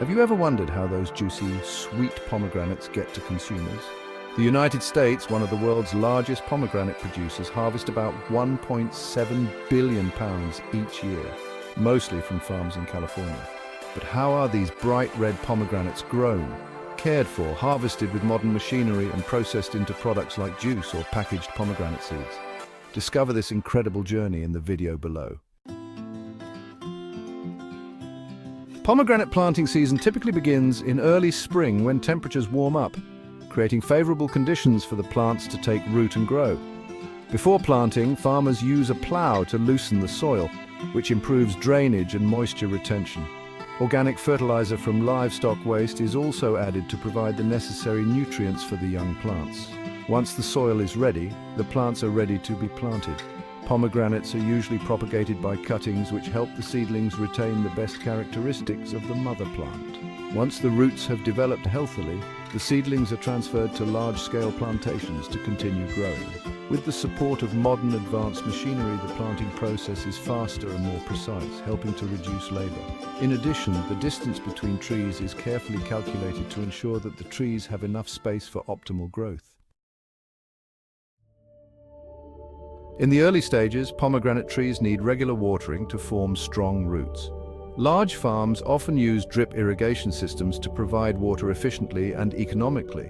Have you ever wondered how those juicy, sweet pomegranates get to consumers? The United States, one of the world's largest pomegranate producers, harvests about 1.7 billion pounds each year, mostly from farms in California. But how are these bright red pomegranates grown, cared for, harvested with modern machinery and processed into products like juice or packaged pomegranate seeds? Discover this incredible journey in the video below. Pomegranate planting season typically begins in early spring when temperatures warm up, creating favorable conditions for the plants to take root and grow. Before planting, farmers use a plow to loosen the soil, which improves drainage and moisture retention. Organic fertilizer from livestock waste is also added to provide the necessary nutrients for the young plants. Once the soil is ready, the plants are ready to be planted. Pomegranates are usually propagated by cuttings, which help the seedlings retain the best characteristics of the mother plant. Once the roots have developed healthily, the seedlings are transferred to large-scale plantations to continue growing. With the support of modern advanced machinery, the planting process is faster and more precise, helping to reduce labor. In addition, the distance between trees is carefully calculated to ensure that the trees have enough space for optimal growth. In the early stages, pomegranate trees need regular watering to form strong roots. Large farms often use drip irrigation systems to provide water efficiently and economically.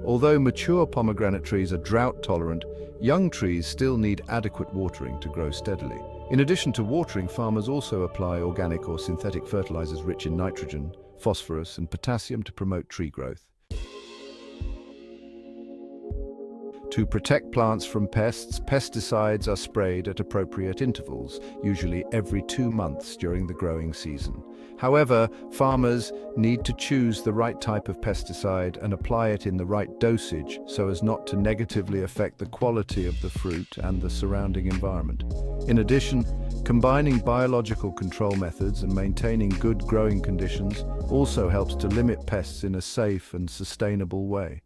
Although mature pomegranate trees are drought-tolerant, young trees still need adequate watering to grow steadily. In addition to watering, farmers also apply organic or synthetic fertilizers rich in nitrogen, phosphorus, and potassium to promote tree growth. To protect plants from pests, pesticides are sprayed at appropriate intervals, usually every 2 months during the growing season. However, farmers need to choose the right type of pesticide and apply it in the right dosage so as not to negatively affect the quality of the fruit and the surrounding environment. In addition, combining biological control methods and maintaining good growing conditions also helps to limit pests in a safe and sustainable way.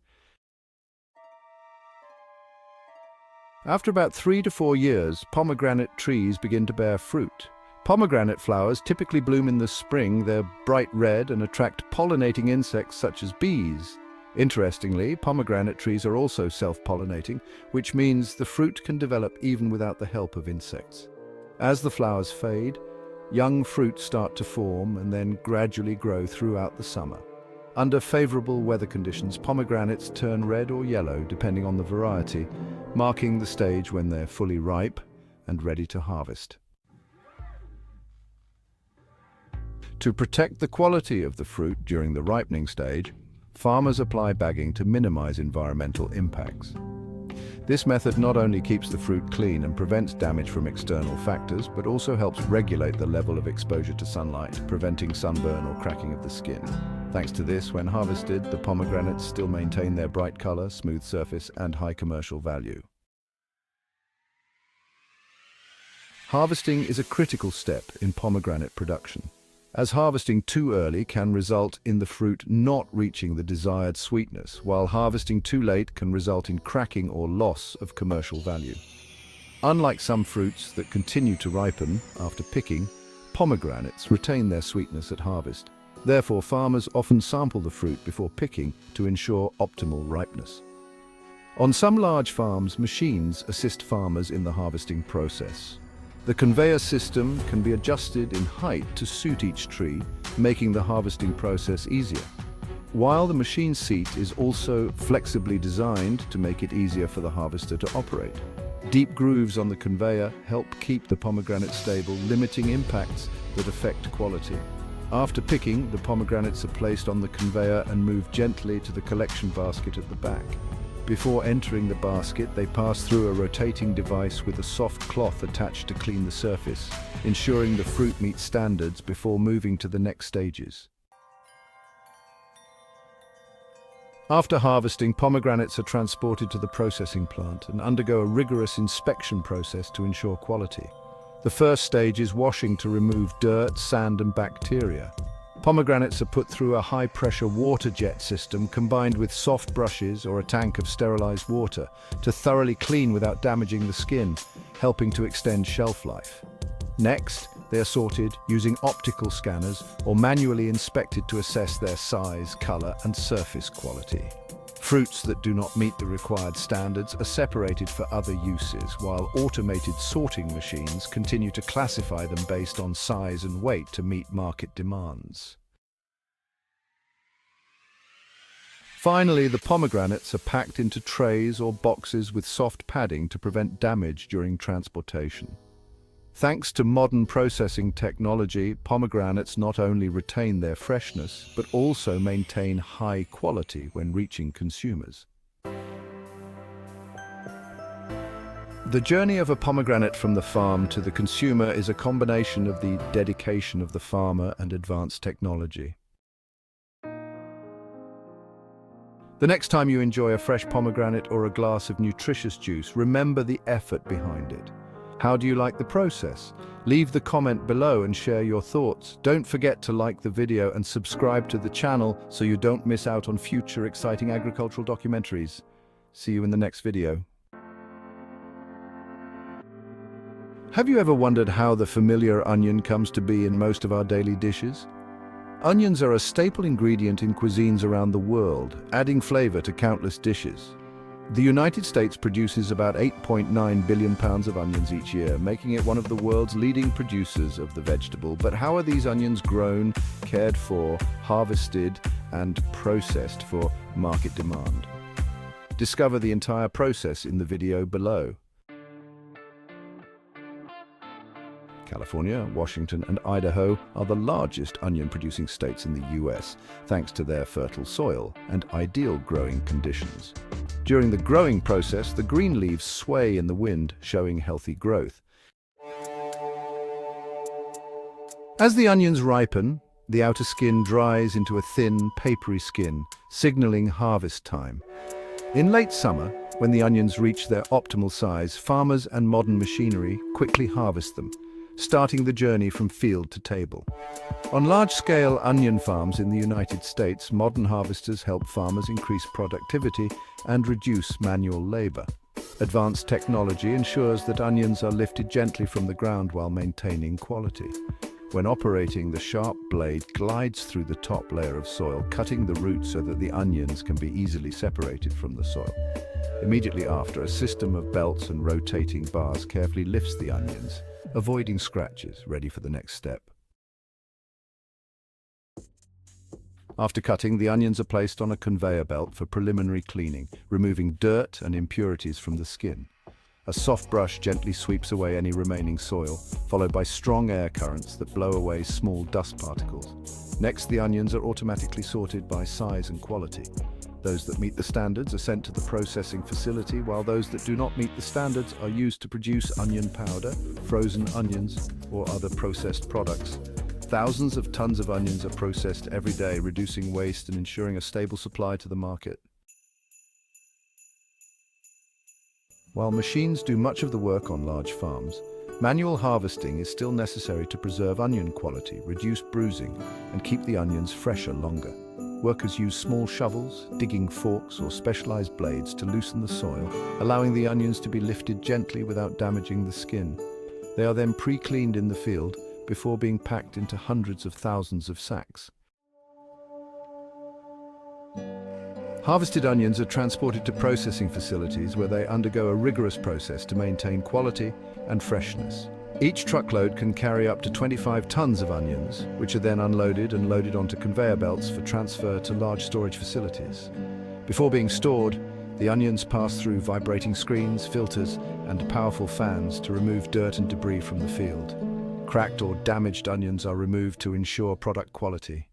After about 3 to 4 years, pomegranate trees begin to bear fruit. Pomegranate flowers typically bloom in the spring. They're bright red and attract pollinating insects such as bees. Interestingly, pomegranate trees are also self-pollinating, which means the fruit can develop even without the help of insects. As the flowers fade, young fruits start to form and then gradually grow throughout the summer. Under favorable weather conditions, pomegranates turn red or yellow depending on the variety, marking the stage when they're fully ripe and ready to harvest. To protect the quality of the fruit during the ripening stage, farmers apply bagging to minimize environmental impacts. This method not only keeps the fruit clean and prevents damage from external factors, but also helps regulate the level of exposure to sunlight, preventing sunburn or cracking of the skin. Thanks to this, when harvested, the pomegranates still maintain their bright color, smooth surface, and high commercial value. Harvesting is a critical step in pomegranate production, as harvesting too early can result in the fruit not reaching the desired sweetness, while harvesting too late can result in cracking or loss of commercial value. Unlike some fruits that continue to ripen after picking, pomegranates retain their sweetness at harvest. Therefore, farmers often sample the fruit before picking to ensure optimal ripeness. On some large farms, machines assist farmers in the harvesting process. The conveyor system can be adjusted in height to suit each tree, making the harvesting process easier. While the machine seat is also flexibly designed to make it easier for the harvester to operate. Deep grooves on the conveyor help keep the pomegranate stable, limiting impacts that affect quality. After picking, the pomegranates are placed on the conveyor and moved gently to the collection basket at the back. Before entering the basket, they pass through a rotating device with a soft cloth attached to clean the surface, ensuring the fruit meets standards before moving to the next stages. After harvesting, pomegranates are transported to the processing plant and undergo a rigorous inspection process to ensure quality. The first stage is washing to remove dirt, sand, and bacteria. Pomegranates are put through a high-pressure water jet system combined with soft brushes or a tank of sterilized water to thoroughly clean without damaging the skin, helping to extend shelf life. Next, They are sorted using optical scanners or manually inspected to assess their size, color, and surface quality. Fruits that do not meet the required standards are separated for other uses, while automated sorting machines continue to classify them based on size and weight to meet market demands. Finally, the pomegranates are packed into trays or boxes with soft padding to prevent damage during transportation. Thanks to modern processing technology, pomegranates not only retain their freshness, but also maintain high quality when reaching consumers. The journey of a pomegranate from the farm to the consumer is a combination of the dedication of the farmer and advanced technology. The next time you enjoy a fresh pomegranate or a glass of nutritious juice, remember the effort behind it. How do you like the process? Leave the comment below and share your thoughts. Don't forget to like the video and subscribe to the channel so you don't miss out on future exciting agricultural documentaries. See you in the next video. Have you ever wondered how the familiar onion comes to be in most of our daily dishes? Onions are a staple ingredient in cuisines around the world, adding flavor to countless dishes. The United States produces about 8.9 billion pounds of onions each year, making it one of the world's leading producers of the vegetable. But how are these onions grown, cared for, harvested, and processed for market demand? Discover the entire process in the video below. California, Washington, and Idaho are the largest onion-producing states in the US, thanks to their fertile soil and ideal growing conditions. During the growing process, the green leaves sway in the wind, showing healthy growth. As the onions ripen, the outer skin dries into a thin, papery skin, signaling harvest time. In late summer, when the onions reach their optimal size, farmers and modern machinery quickly harvest them, starting the journey from field to table. On large-scale onion farms in the United States, modern harvesters help farmers increase productivity and reduce manual labor. Advanced technology ensures that onions are lifted gently from the ground while maintaining quality. When operating, the sharp blade glides through the top layer of soil, cutting the roots so that the onions can be easily separated from the soil. Immediately after, a system of belts and rotating bars carefully lifts the onions, avoiding scratches, ready for the next step. After cutting, the onions are placed on a conveyor belt for preliminary cleaning, removing dirt and impurities from the skin. A soft brush gently sweeps away any remaining soil, followed by strong air currents that blow away small dust particles. Next, the onions are automatically sorted by size and quality. Those that meet the standards are sent to the processing facility, while those that do not meet the standards are used to produce onion powder, frozen onions, or other processed products. Thousands of tons of onions are processed every day, reducing waste and ensuring a stable supply to the market. While machines do much of the work on large farms, manual harvesting is still necessary to preserve onion quality, reduce bruising, and keep the onions fresher longer. Workers use small shovels, digging forks, or specialized blades to loosen the soil, allowing the onions to be lifted gently without damaging the skin. They are then pre-cleaned in the field before being packed into hundreds of thousands of sacks. Harvested onions are transported to processing facilities where they undergo a rigorous process to maintain quality and freshness. Each truckload can carry up to 25 tons of onions, which are then unloaded and loaded onto conveyor belts for transfer to large storage facilities. Before being stored, the onions pass through vibrating screens, filters, and powerful fans to remove dirt and debris from the field. Cracked or damaged onions are removed to ensure product quality.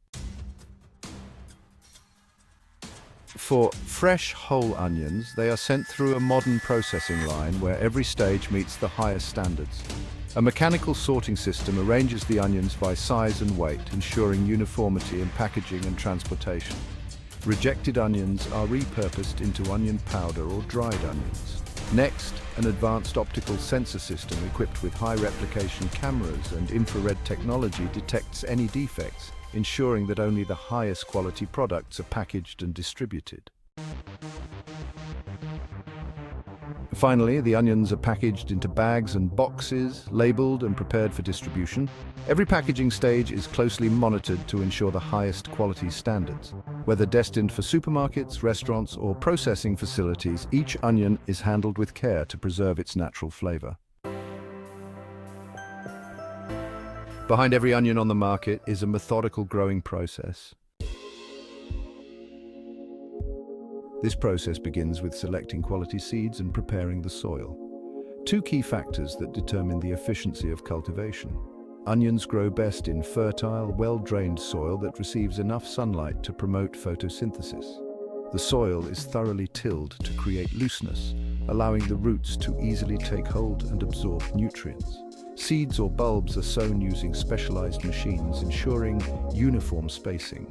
For fresh whole onions, they are sent through a modern processing line where every stage meets the highest standards. A mechanical sorting system arranges the onions by size and weight, ensuring uniformity in packaging and transportation. Rejected onions are repurposed into onion powder or dried onions. Next, an advanced optical sensor system equipped with high replication cameras and infrared technology detects any defects, ensuring that only the highest quality products are packaged and distributed. Finally, the onions are packaged into bags and boxes, labeled and prepared for distribution. Every packaging stage is closely monitored to ensure the highest quality standards. Whether destined for supermarkets, restaurants, or processing facilities, each onion is handled with care to preserve its natural flavor. Behind every onion on the market is a methodical growing process. This process begins with selecting quality seeds and preparing the soil. Two key factors that determine the efficiency of cultivation. Onions grow best in fertile, well-drained soil that receives enough sunlight to promote photosynthesis. The soil is thoroughly tilled to create looseness, allowing the roots to easily take hold and absorb nutrients. Seeds or bulbs are sown using specialized machines, ensuring uniform spacing.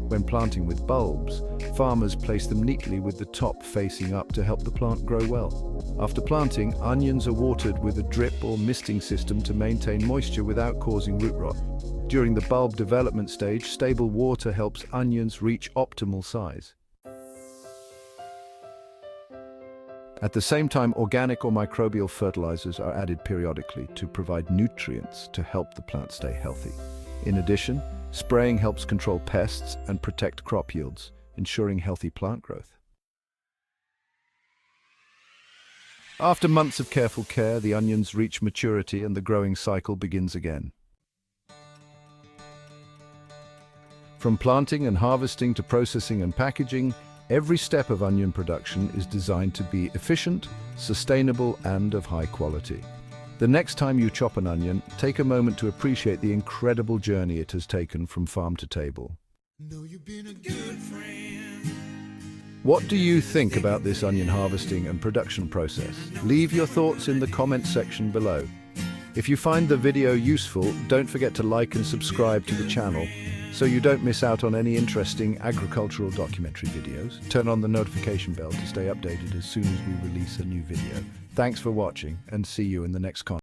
When planting with bulbs, farmers place them neatly with the top facing up to help the plant grow well. After planting, onions are watered with a drip or misting system to maintain moisture without causing root rot. During the bulb development stage, stable water helps onions reach optimal size. At the same time, organic or microbial fertilizers are added periodically to provide nutrients to help the plant stay healthy. In addition, spraying helps control pests and protect crop yields, ensuring healthy plant growth. After months of careful care, the onions reach maturity and the growing cycle begins again. From planting and harvesting to processing and packaging, every step of onion production is designed to be efficient, sustainable, and of high quality. The next time you chop an onion, take a moment to appreciate the incredible journey it has taken from farm to table. Know you've been a good friend. What do you think about this onion harvesting and production process? Leave your thoughts in the comments section below. If you find the video useful, don't forget to like and subscribe to the channel so you don't miss out on any interesting agricultural documentary videos. Turn on the notification bell to stay updated as soon as we release a new video. Thanks for watching and see you in the next content.